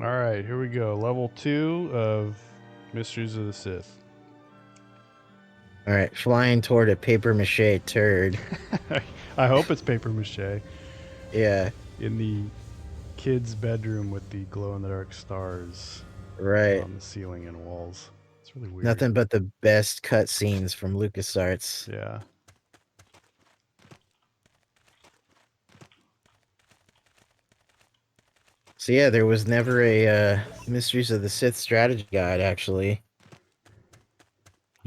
All right, here we go. Level 2 of Mysteries of the Sith. All right, flying toward a paper mache turd. I hope it's paper mache. Yeah, In the kid's bedroom with the glow-in-the-dark stars right. on the ceiling and walls. It's really weird. Nothing but the best cutscenes from LucasArts. Yeah. So yeah, there was never a Mysteries of the Sith strategy guide, actually.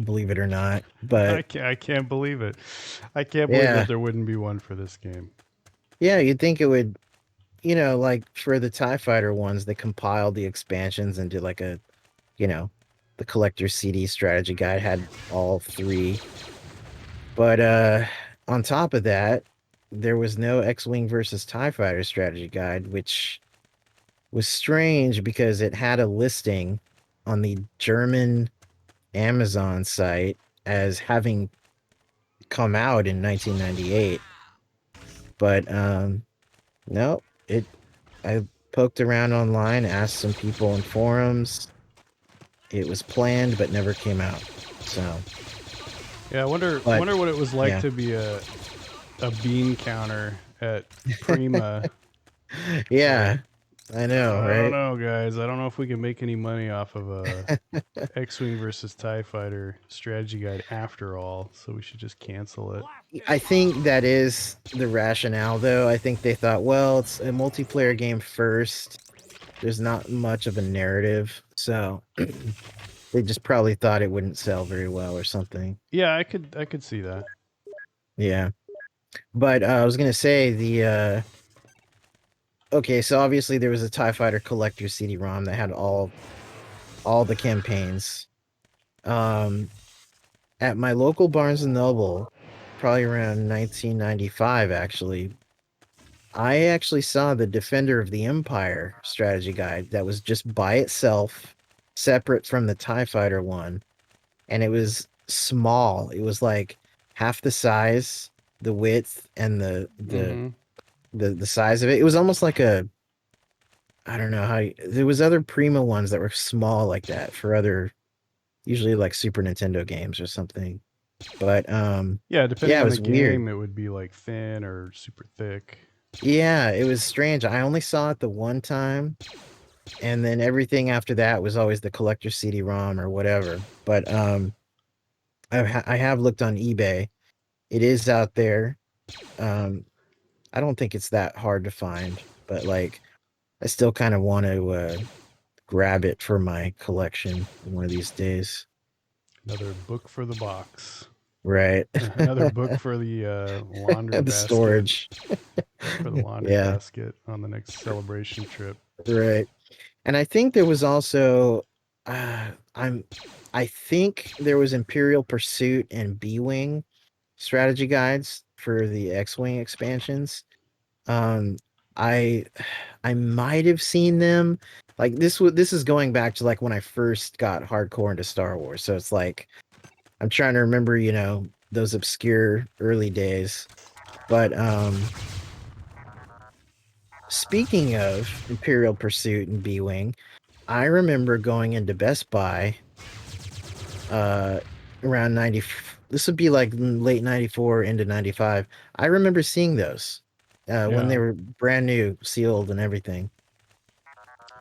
Believe it or not, but I can't believe it. I can't believe yeah, that there wouldn't be one for this game. yeah, you'd think it would. Like for the TIE Fighter ones, they compiled the expansions and did like the collector CD strategy guide had all three. But on top of that, there was no X-Wing versus TIE Fighter strategy guide, which was strange because it had a listing on the German Amazon site as having come out in 1998. But no, I poked around online, asked some people in forums. It was planned but never came out. So Yeah, I wonder but what it was like yeah. to be a bean counter at Prima. Yeah, Like, I know, I don't right? know, guys. I don't know if we can make any money off of a X-Wing versus TIE Fighter strategy guide after all, so we should just cancel it. I think that is the rationale, though. I think they thought, well, it's a multiplayer game first. There's not much of a narrative, so they just probably thought it wouldn't sell very well or something. Yeah, I could see that. Yeah, but I was gonna say okay, so obviously there was a TIE Fighter collector CD-ROM that had all the campaigns. At my local Barnes and Noble, probably around 1995, actually, I actually saw the Defender of the Empire strategy guide that was just by itself, separate from the TIE Fighter one, and it was small. It was like half the size, the width, and Mm-hmm. the size of it. It was almost like a I don't know there was other Prima ones that were small like that for other usually like Super Nintendo games or something. But Yeah, depending yeah, it on the was weird. game, it would be like thin or super thick. Yeah, it was strange. I only saw it the one time, and then everything after that was always the collector CD-ROM or whatever. But I have looked on eBay. It is out there. Um, I don't think it's that hard to find, but like I still kind of want to grab it for my collection one of these days. Another book for the box. Right. Another book for the laundry The basket. storage. For the laundry Yeah, basket on the next celebration trip. right. And I think there was also uh I'm I think there was Imperial Pursuit and B-Wing strategy guides for the X-Wing expansions. Um I I might have seen them. Like this is going back to like when I first got hardcore into Star Wars. So it's like I'm trying to remember, those obscure early days. But speaking of Imperial Pursuit and B-Wing, I remember going into Best Buy uh around 90. This would be like late 94 into 95. I remember seeing those when Yeah. they were brand new, sealed and everything.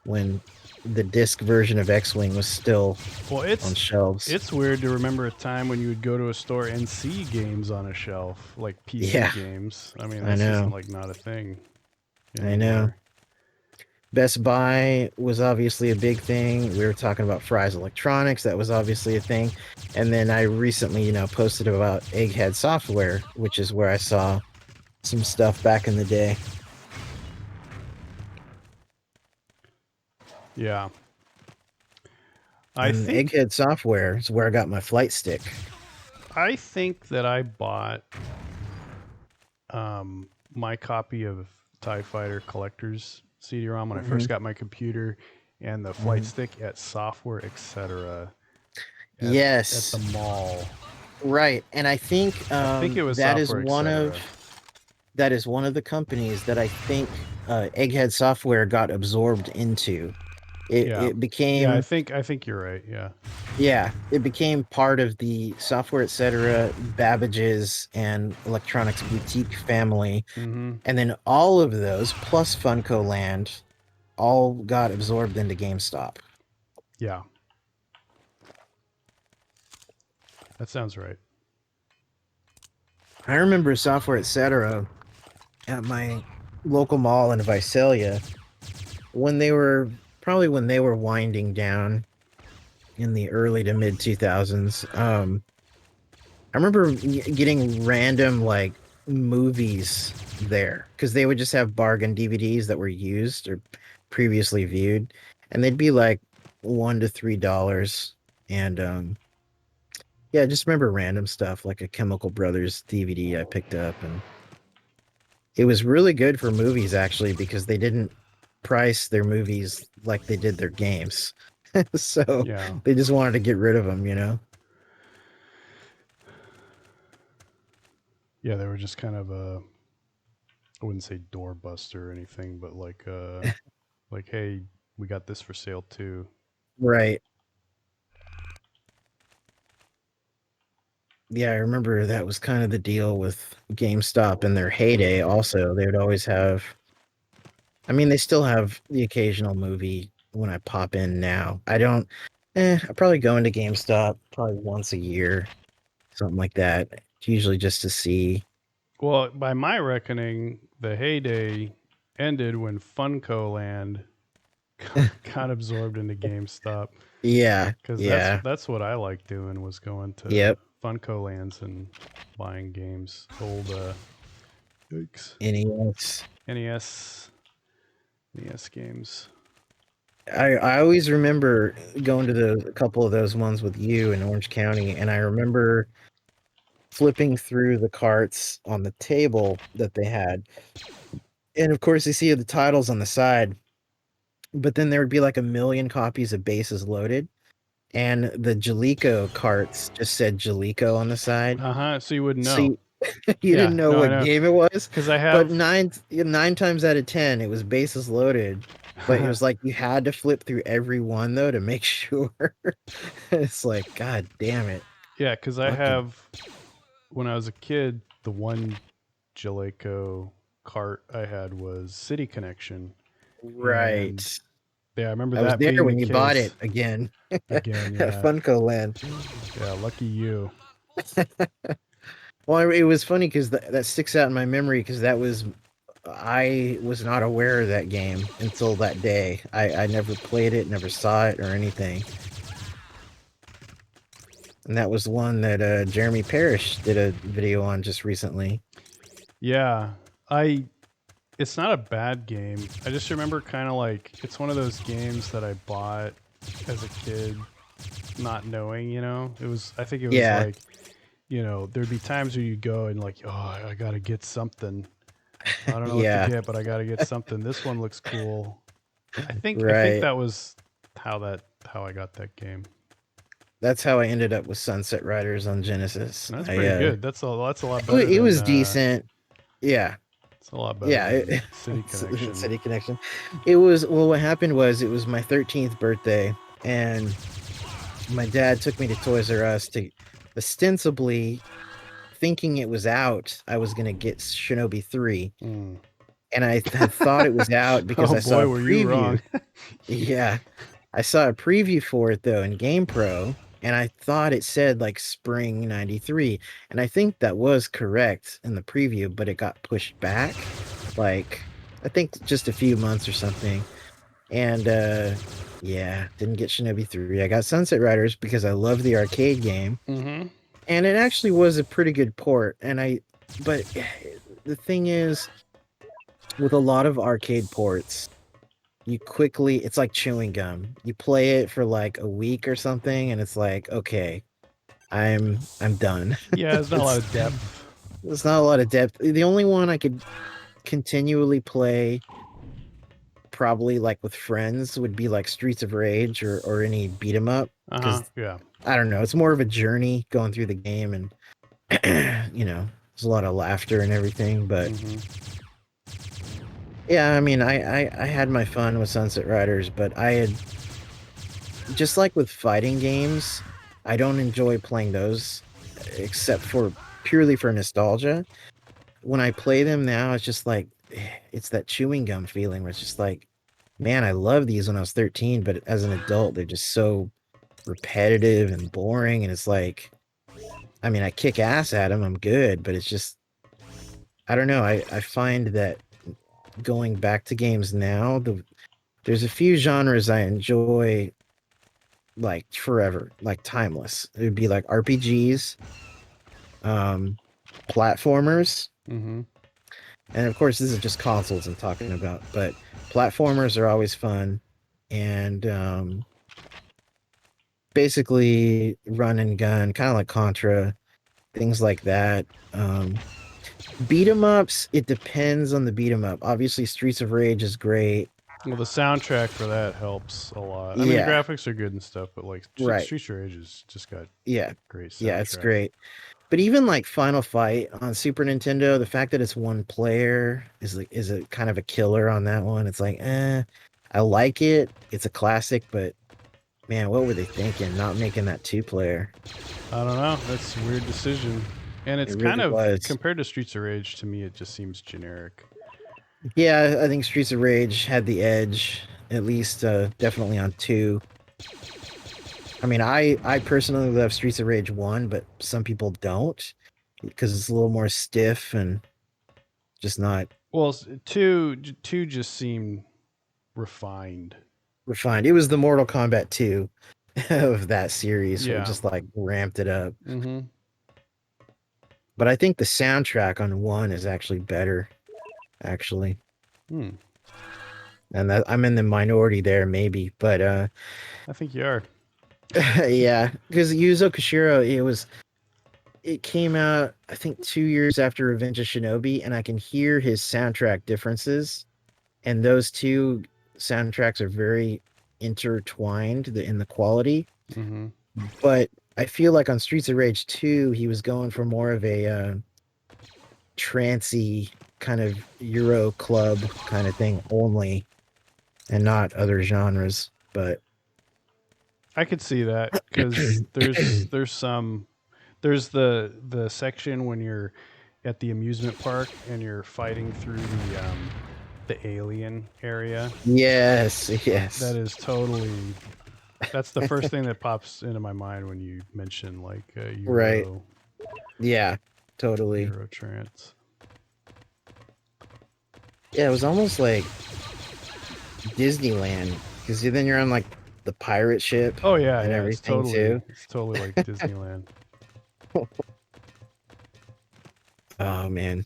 When the disc version of X-Wing was still Well, on shelves. it's weird to remember a time when you would go to a store and see games on a shelf, like PC Yeah, games. I mean, I that's just know. like not a thing I know. anymore. Best Buy was obviously a big thing. We were talking about Fry's Electronics. That was obviously a thing. And then I recently, posted about Egghead Software, which is where I saw some stuff back in the day. Yeah. I And think Egghead Software is where I got my flight stick. that I bought my copy of TIE Fighter Collector's CD-ROM when I Mm-hmm. first got my computer and the flight Mm-hmm. stick at Software Etc. At the Yes, mall. right. And I think I think it was Software Etc. that is one of the companies that I think Egghead Software got absorbed into. Yeah. It Yeah, became I think you're right. Yeah. yeah, it became part of the Software Etc. Babbage's and Electronics Boutique family, Mm-hmm. and then all of those plus Funko Land all got absorbed into GameStop. Yeah. That sounds right. I remember Software Etc. at my local mall in Visalia when they were probably when they were winding down in the early to mid 2000s. I remember getting random like movies there because they would just have bargain DVDs that were used or previously viewed, and they'd be like $1 to $3. And yeah, I just remember random stuff like a Chemical Brothers DVD I picked up, and it was really good for movies actually because they didn't price their movies like they did their games. So Yeah. they just wanted to get rid of them, you know? Yeah, they were just kind of a, I wouldn't say doorbuster or anything, but like hey, we got this for sale too. Right. Yeah, I remember that was kind of the deal with GameStop in their heyday also. They would always have, I mean, they still have the occasional movie when I pop in now. I probably go into GameStop probably once a year, something like that. Usually just to see. Well, by my reckoning, the heyday ended when Funko Land got absorbed into GameStop. Yeah, Because yeah. that's what I like doing was going to Yep. Funko Lands and buying games, old yikes, NES. NES NES games. I always remember going to a couple of those ones with you in Orange County, and I remember flipping through the carts on the table that they had. And of course, you see the titles on the side, but then there would be like a million copies of Bases Loaded, and the Jaleco carts just said Jaleco on the side. Uh huh. So you wouldn't So know. you Yeah. didn't know No, I what know. game it was, Because I but have. nine times out of 10, it was Bases Loaded. But it was like you had to flip through every one though to make sure. It's like, God damn it. Yeah, because I Fucking have. When I was a kid, the one Jaleco cart I had was City Connection, right. and yeah, I remember I was that there being the when you bought it case. again Again, at yeah, Funko Land. yeah. Lucky you. Well, it was funny because that sticks out in my memory because I was not aware of that game until that day. I never played it, never saw it or anything. And that was one that Jeremy Parrish did a video on just recently. Yeah, I. It's not a bad game. I just remember kind of like it's one of those games that I bought as a kid, not knowing. It was. I think it was Yeah, like there'd be times where you go and like, oh, I gotta get something. I don't know what to yeah, get, but I gotta get something. This one looks cool. I think right. that was how I got that game. That's how I ended up with Sunset Riders on Genesis. And that's pretty good. That's a lot better It than was decent. Yeah, it's a lot better yeah. than City Connection. City Connection. It was well. What happened was it was my 13th birthday, and my dad took me to Toys R Us to ostensibly thinking it was out. I was gonna get Shinobi 3, Mm. and I had thought it was out because Oh I saw boy, a were you preview. wrong. Yeah, I saw a preview for it though in GamePro, and I thought it said like spring '93, and I think that was correct in the preview, but it got pushed back, like I think just a few months or something. And yeah, didn't get Shinobi 3. I got Sunset Riders because I love the arcade game, Mm-hmm. and it actually was a pretty good port. But the thing is, with a lot of arcade ports, it's like chewing gum. You play it for like a week or something, and it's like, okay, I'm done. Yeah, there's not a lot it's of depth. There's not a lot of depth. The only one I could continually play, probably like with friends, would be like Streets of Rage or any beat 'em up, Uh huh. because Yeah. I don't know, it's more of a journey going through the game, and there's a lot of laughter and everything. But Mm-hmm. yeah, I mean, I had my fun with Sunset Riders, but I had just like with fighting games, I don't enjoy playing those except for purely for nostalgia. When I play them now, it's just like it's that chewing gum feeling where it's just like, man, I love these when I was 13, but as an adult, they're just so repetitive and boring. And it's like, I mean, I kick ass at them, I'm good, but it's just, I don't know. I find that going back to games now, there's a few genres I enjoy like forever, like timeless. It would be like RPGs, um, platformers, Mm-hmm. and of course, this is just consoles I'm talking about, but platformers are always fun, and basically run and gun, kind of like Contra, things like that. Beat 'em ups, it depends on the beat 'em up. Obviously, Streets of Rage is great. Well, the soundtrack for that helps a lot. I mean, the Yeah, graphics are good and stuff, but like right. Streets of Rage has just got Yeah, great yeah, it's soundtrack. great. But even like Final Fight on Super Nintendo, the fact that it's one player is a kind of a killer on that one. It's like, I like it. It's a classic, but man, what were they thinking? Not making that two player. I don't know. That's a weird decision. And It it's kind really of was. compared to Streets of Rage to me, it just seems generic. Yeah, I think Streets of Rage had the edge, at least definitely on two. I mean, I personally love Streets of Rage 1, but some people don't because it's a little more stiff and just not Well, two just seem refined. refined. It was the Mortal Kombat 2 of that series, so it Yeah. just like ramped it up. Mm-hmm. But I think the soundtrack on 1 is actually better, actually. Hmm. And that I'm in the minority there, maybe. But I think you are. yeah, because Yuzo Koshiro, it came out I think 2 years after Revenge of Shinobi, and I can hear his soundtrack differences. And those two soundtracks are very intertwined in the quality. Mm-hmm. But I feel like on Streets of Rage 2, he was going for more of a trancy kind of Euro club kind of thing only, and not other genres. But I could see that because there's the section when you're at the amusement park and you're fighting through the alien area. yes, That yes, is totally. That's the first thing that pops into my mind when you mention like right, yeah, totally. Euro trance. Yeah, it was almost like Disneyland because then you're on like the pirate ship Oh yeah, and yeah. everything too. It's totally like Disneyland. Oh man,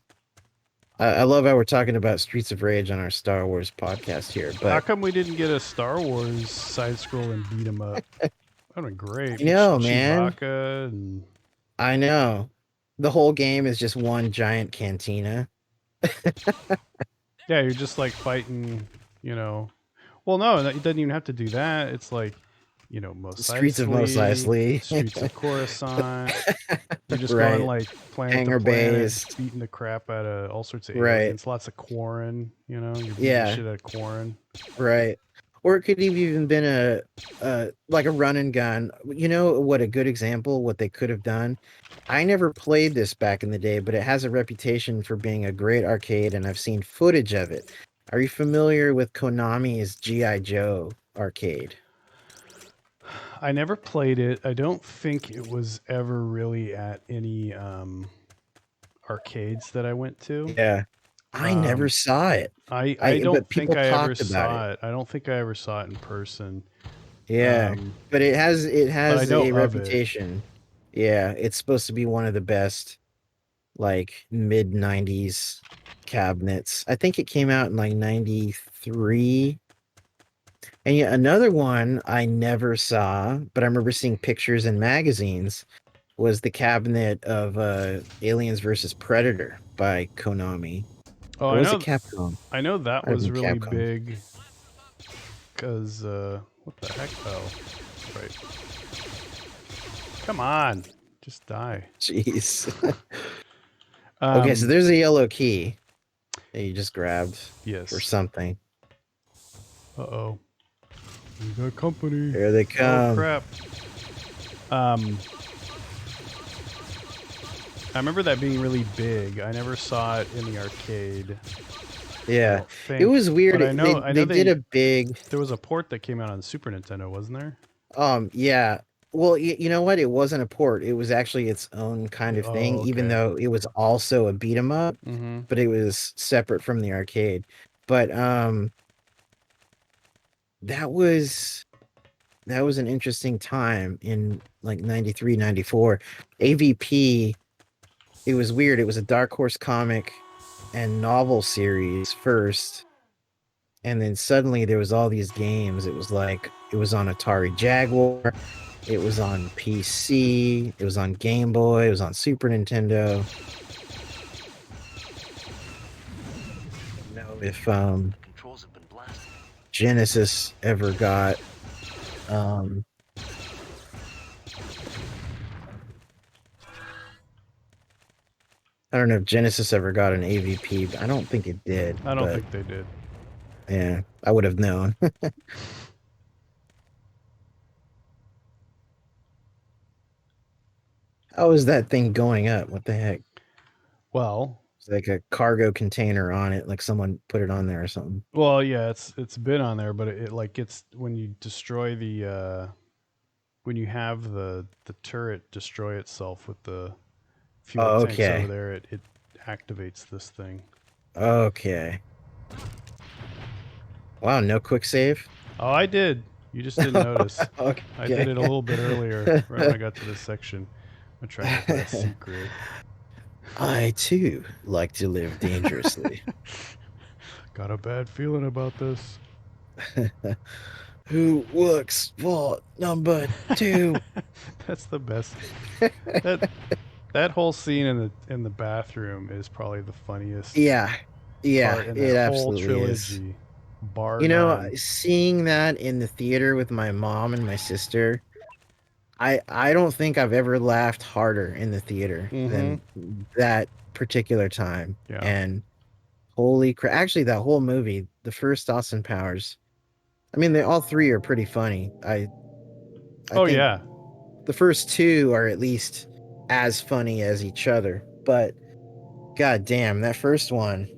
I love how we're talking about Streets of Rage on our Star Wars podcast here, How but come we didn't get a Star Wars side scrolling beat 'em up? That'd been great. you know, man, Chewbacca and I know the whole game is just one giant cantina. yeah, you're just like fighting. You know, well, no, it doesn't even have to do that. It's like Mos Streets of Mos Eisley, Eisley, Streets of Coruscant. You're just going right? like planet to Hangar planet, Bays, beating the crap out of all sorts of right? aliens. Lots of Quarren. You're beating the Yeah, shit out of Quarren. right. Or it could have even been a like a run and gun. You know what a good example what they could have done. I never played this back in the day, but it has a reputation for being a great arcade, and I've seen footage of it. Are you familiar with Konami's GI Joe arcade? I never played it. I don't think it was ever really at any arcades that I went to. Yeah, I never Um, saw it. I don't But think people I ever talked about it. saw it. I don't think I ever saw it in person. Yeah, Um, but it but I has know a of it. reputation. Yeah, it's supposed to be one of the best like mid 90s cabinets. I think it came out in like 93. And yet another one I never saw, but I remember seeing pictures in magazines was the cabinet of Aliens versus Predator by Konami. Oh, Or was it Capcom? I know that Might have was been really Capcom. big because what the heck? Oh, right. Come on, just die. Jeez. Okay, so Um, there's a yellow key that you just grabbed for yes. something. Uh oh. We got company. Here they Oh come. crap. I remember that being really big. I never saw it in the arcade. I Yeah, don't it think. was weird. But I They know they did a big. there was a port that came out on Super Nintendo, wasn't there? Yeah. Well, you know what? It wasn't a port. It was actually its own kind of thing, Oh, even okay. though it was also a beat 'em up, Mm-hmm. but it was separate from the arcade. But that was that was an interesting time in like 93, 94. AVP, it was weird. It was a Dark Horse comic and novel series first, and then suddenly there was all these games. It was like it was on Atari Jaguar, it was on PC, it was on Game Boy, it was on Super Nintendo. I don't know if Genesis ever got um I don't know if Genesis ever got an AVP, but I don't think it did, I don't but think they did. yeah, I would have known. How is that thing going up? What the heck? Well, It's like a cargo container on it, like someone put it on there or something. well, yeah, it's been on there, but it like gets when you destroy the when you have the turret destroy itself with the fuel Oh, tanks over okay. there, it activates this thing. Okay. Wow, no quick save? Oh, I did. You just didn't notice. I did Okay. it a little bit earlier, right when I got to this section. I'm trying to go for that secret. I too like to live dangerously. Got a bad feeling about this. Who looks for number two? That's the best. That that whole scene in the bathroom is probably the funniest Yeah. Yeah, part in that it whole absolutely is. trilogy, bar none. Seeing that in the theater with my mom and my sister, I don't think I've ever laughed harder in the theater Mm-hmm. than that particular time. Yeah. And holy crap! Actually, that whole movie, the first Austin Powers. I mean, they all three are pretty funny. I Oh think yeah. the first two are at least as funny as each other. But god damn, that first one,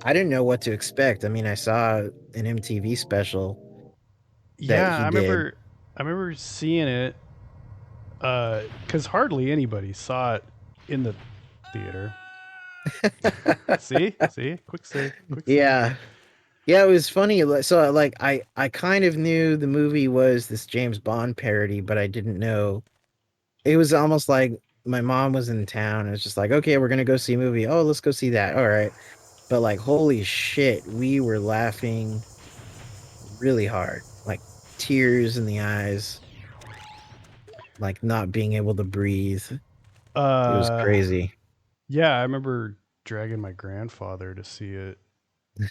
I didn't know what to expect. I mean, I saw an MTV special that Yeah, he did. I remember seeing it cuz hardly anybody saw it in the theater. See? See? Quick save. Quick save. Yeah. Yeah, it was funny. So like I kind of knew the movie was this James Bond parody, but I didn't know. It was almost like my mom was in town. It was just like, okay, we're gonna go see a movie. Oh, let's go see that. All right. But like, holy shit, we were laughing really hard, like tears in the eyes, like not being able to breathe. It was Uh crazy. yeah, I remember dragging my grandfather to see it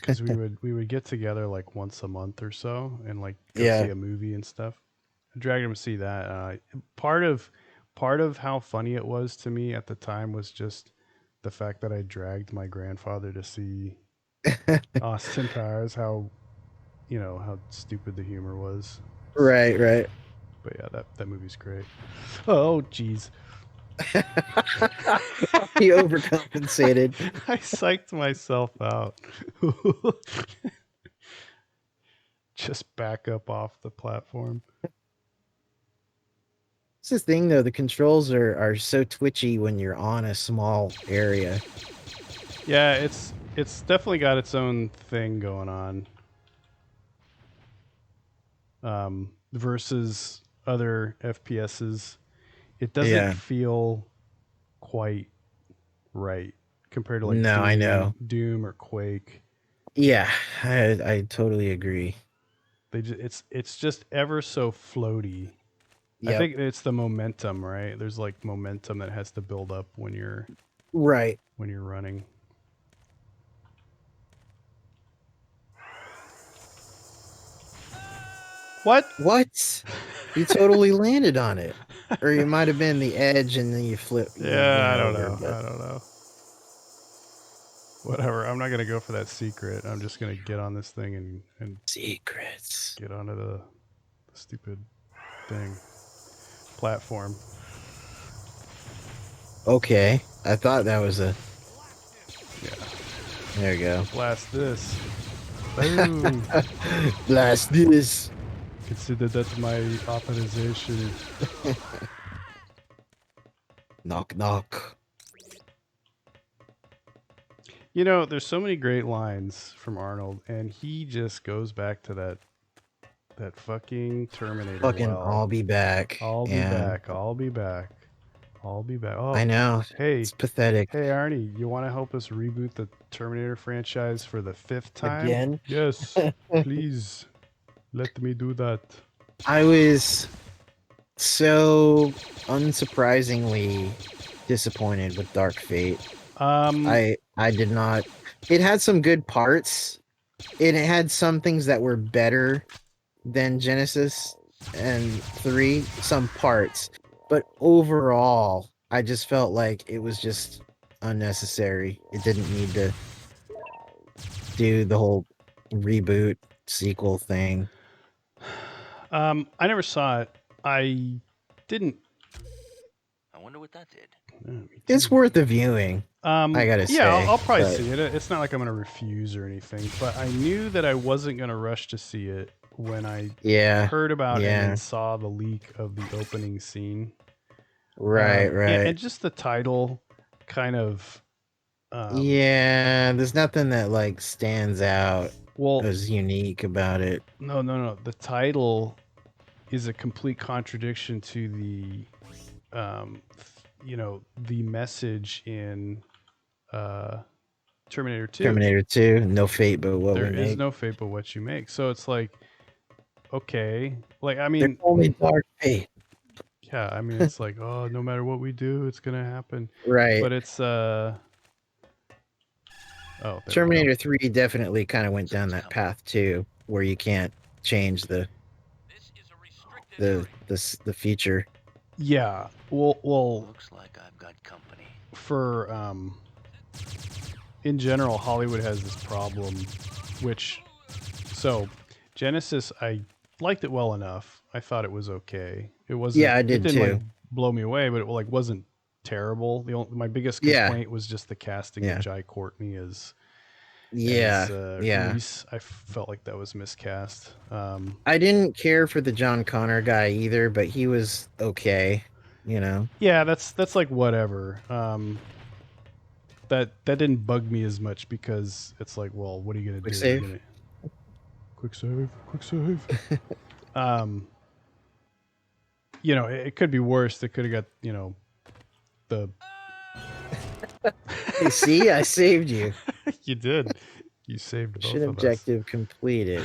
cuz we would get together like once a month or so and like go see Yeah. a movie and stuff. I dragged him to see that. Part of part of how funny it was to me at the time was just the fact that I dragged my grandfather to see Austin Powers. How how stupid the humor was. Right, right. But yeah, that movie's great. Oh jeez. He overcompensated. I psyched myself out. Just back up off the platform. It's the thing though, the controls are so twitchy when you're on a small area. Yeah, it's definitely got its own thing going on. Versus other FPSs, it doesn't Yeah. feel quite right compared to like No, I know. Doom or Quake. Yeah, I totally agree. It's just ever so floaty. I Yep. think it's the momentum, right? There's like momentum that has to build up Right. when you're running. What? What? You totally landed on it. Or you might have been the edge and then you Yeah, went I don't over, know. but I don't know. Whatever. I'm not gonna go for that secret. I'm just gonna get on this thing and secrets. get onto the stupid thing. Platform. Okay, I thought that was a. Yeah. There you go. Blast this. Boom. Blast this. Consider that my authorization. Knock knock. You know, there's so many great lines from Arnold, and he just goes back to that fucking Terminator Fucking, well. I'll be back. I'll be Yeah, back. I'll be back. I'll be back. Oh, I know. hey, It's pathetic. hey, Arnie, you want to help us reboot the Terminator franchise for the 5th time? Again. Yes, please. Let me do that. I was so unsurprisingly disappointed with Dark Fate. Um, I did not. It had some good parts. It had some things that were better than Genesis and 3, some parts. But overall, I just felt like it was just unnecessary. It didn't need to do the whole reboot sequel thing. I never saw it. I didn't. I wonder what that did. Me It's too. worth a viewing. I gotta Yeah, say, I'll probably but see it. It's not like I'm gonna refuse or anything, but I knew that I wasn't gonna rush to see it when I yeah, heard about and yeah, then saw the leak of the opening scene. right, Yeah, right. and just the title kind of. Yeah, there's nothing that like stands out Well, as unique about it. no, no, no. The title is a complete contradiction to the message in uh, Terminator 2. Terminator 2, no fate but what There we is make. no fate but what you make. So it's like, okay, like I There's mean, only dark fate. yeah, I mean, it's like, oh, no matter what we do, it's gonna happen. Right. But it's oh, there we go. Terminator 3 definitely kind of went down that path too, where you can't change This is a restricted area. the future. Yeah. Well, Looks like I've got company. for in general, Hollywood has this problem, which so Genesis, I liked it well enough. I thought it was okay. It wasn't. Yeah, I It did didn't like too. blow me away, but it like wasn't terrible. My biggest Yeah, complaint was just the casting of yeah, Jai Courtney as yeah, yeah. Reese. I felt like that was miscast. I didn't care for the John Connor guy either, but he was okay. You know. Yeah, that's like whatever. That didn't bug me as much because it's like, well, what are you gonna Quick do? You're save. gonna quick save, quick save. um, it could be worse. They could have got the. Hey, see, I saved you. You did. You saved both Mission of us. objective completed.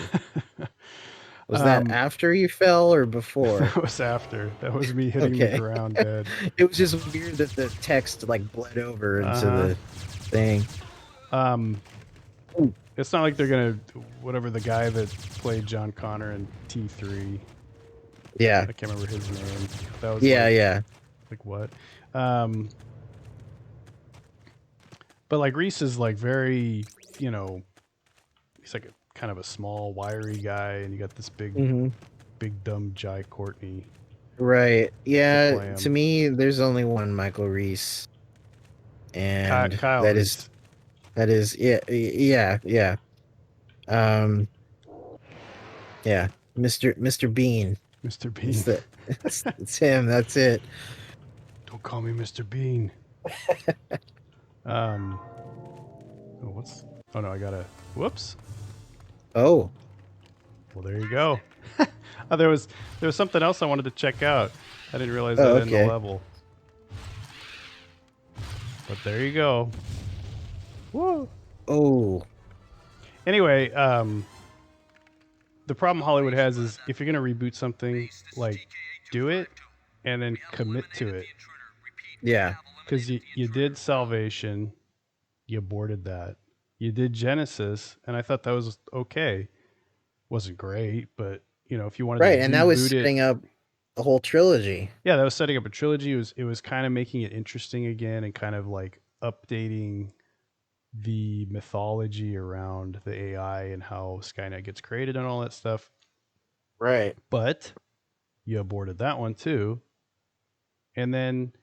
Was that after you fell or before? That was after. That was me hitting the Okay. ground dead. It was just weird that the text like bled over into Uh-huh. the thing. It's not like they're gonna whatever the guy that played John Connor in T3. Yeah. I can't remember his name. That was Yeah, like, yeah. like what? But like Reese is like very, he's like kind of a small, wiry guy, and you got this hmm big dumb Jai Courtney Right. to Yeah. play him. To me, there's only one Michael Reese, and Kyle that Reese. is yeah. Yeah. Mr. Bean. Mr. Bean. It's him. That's it. Don't call me Mr. Bean. Oh, what's? Oh no, I gotta. Whoops. Oh. Well, there you go. Oh, there was something else I wanted to check out. I didn't realize Oh, that in the okay. level. But there you go. Woo. Oh. Anyway, the problem Hollywood has is if you're gonna reboot something, like do it and then commit to it. Yeah. Because you did Salvation, you aborted that. You did Genesis, and I thought that was okay. Wasn't great, but if you wanted Right, to and that was reboot it, setting up a whole trilogy. yeah, that was setting up a trilogy. It was kind of making it interesting again and kind of like updating the mythology around the AI and how Skynet gets created and all that stuff. Right. But you aborted that one too. And then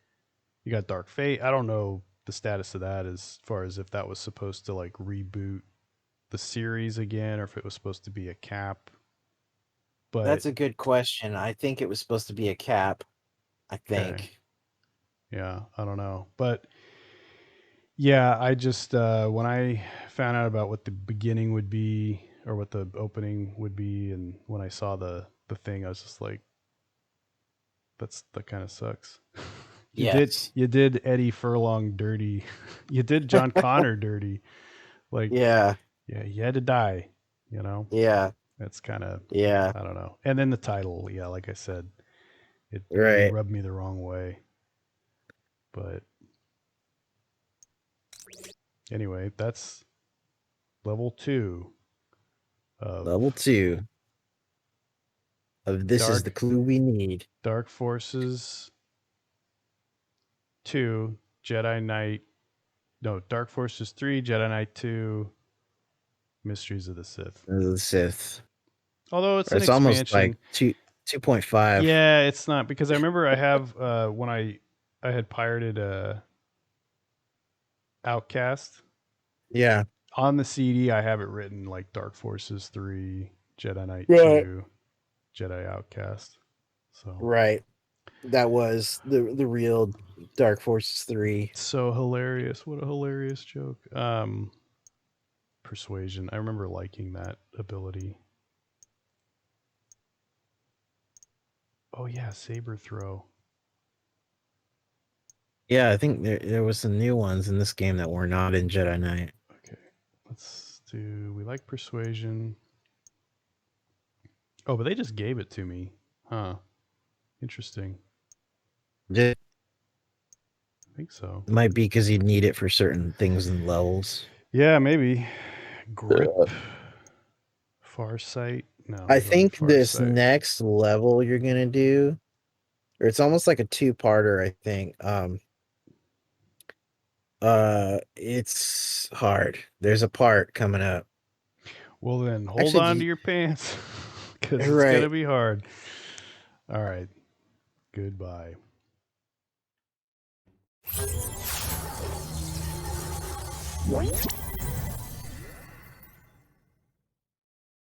you got Dark Fate. I don't know the status of that as far as if that was supposed to like reboot the series again or if it was supposed to be a cap. But That's a good question. I think it was supposed to be a cap. I think. Okay. Yeah, I don't know. But yeah, I just when I found out about what the beginning would be or what the opening would be and when I saw the thing, I was just like, that kind of sucks. Yes. You did Eddie Furlong dirty. You did John Connor dirty. Like Yeah. yeah, he had to die, you know? Yeah. That's kind of Yeah. I don't know. And then the title, yeah, like I said, it really Right. rubbed me the wrong way. But anyway, that's level 2 of Level 2 of this is the clue we need. Dark Forces 2, Jedi Knight. No, Dark Forces 3, Jedi Knight 2, Mysteries of the Sith. The Sith. Although it's Or an it's almost like expansion. 2.5. Yeah, it's not because I remember I have when I had pirated Outcast Yeah. on the CD. I have it written like Dark Forces 3, Jedi Knight Right. 2, Jedi Outcast. So Right. That was the real Dark Forces 3. so hilarious! What a hilarious joke. Persuasion. I remember liking that ability. Oh yeah, saber throw. Yeah, I think there was some new ones in this game that were not in Jedi Knight. Okay, let's do. We like persuasion. Oh, but they just gave it to me, huh? Interesting. It I think so. might be because you'd need it for certain things and levels. Yeah, maybe. Grip. Farsight. No, I we don't need think this Farsight. next level you're gonna do, or it's almost like a two-parter, I think. It's hard. There's a part coming up. Well, then hold Actually, on to your pants because it's gonna right. be hard. All right. Goodbye.